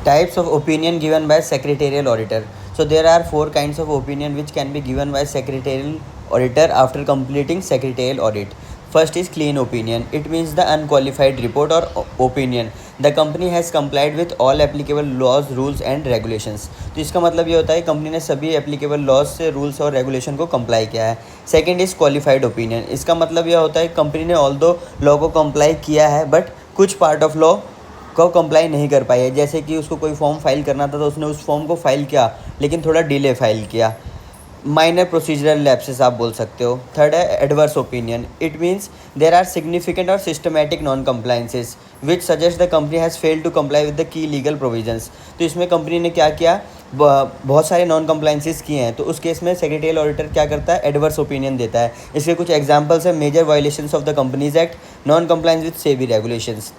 Types of opinion given by secretarial auditor. So there are four kinds of opinion which can be given by secretarial auditor after completing secretarial audit. First is clean opinion. It means the unqualified report or opinion. The company has complied with all applicable laws, rules and regulations. तो इसका मतलब ये होता है company ने सभी applicable laws से rules और रेगुलेशन को कंप्लाई किया है. Second is qualified opinion. इसका मतलब यह होता है कंपनी ने ऑल दो लॉ को कंप्लाई किया है बट कुछ पार्ट ऑफ लॉ को कंप्लाई नहीं कर पाई है. जैसे कि उसको कोई फॉर्म फाइल करना था तो उसने उस फॉर्म को फाइल किया लेकिन थोड़ा डिले फाइल किया. माइनर प्रोसीजरल लैप्सेस आप बोल सकते हो. थर्ड है adverse opinion. It means there are significant और systematic non compliances which suggest the company has failed to comply with the key legal provisions. तो इसमें कंपनी ने क्या किया, बहुत सारे नॉन कंप्लाइंसेस किए हैं. तो उस केस में सेक्रेटरियल ऑडिटर क्या करता है, एडवर्स ओपिनियन देता है. इसके कुछ एग्जांपल्स हैं: major violations of the companies act, non compliance with SEBI regulations.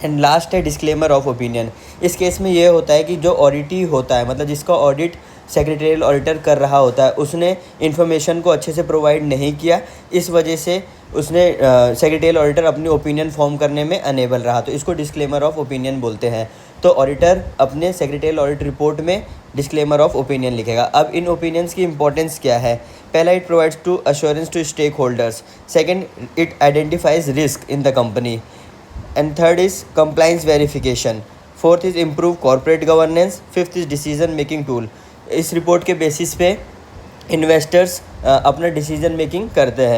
And last है डिस्क्लेमर ऑफ ओपिनियन. इस केस में ये होता है कि जो ऑडिटी होता है, मतलब जिसका ऑडिट सेक्रेटरियल ऑडिटर कर रहा होता है, उसने इन्फॉर्मेशन को अच्छे से प्रोवाइड नहीं किया. इस वजह से उसने सेक्रेटरियल ऑडिटर अपनी ओपिनियन फॉर्म करने में अनेबल रहा. तो इसको डिस्क्लेमर ऑफ ओपिनियन बोलते हैं. तो ऑडिटर अपने सेक्रेटरियल ऑडिट रिपोर्ट में डिस्क्लेमर ऑफ ओपिनियन लिखेगा. अब इन ओपिनियंस की इंपॉर्टेंस क्या है? पहला, it provides to assurance to stakeholders. Second, it identifies risk in the company. And third is compliance verification. Fourth is improve corporate governance. Fifth is decision making tool. इस report के basis पे investors अपना decision making करते हैं.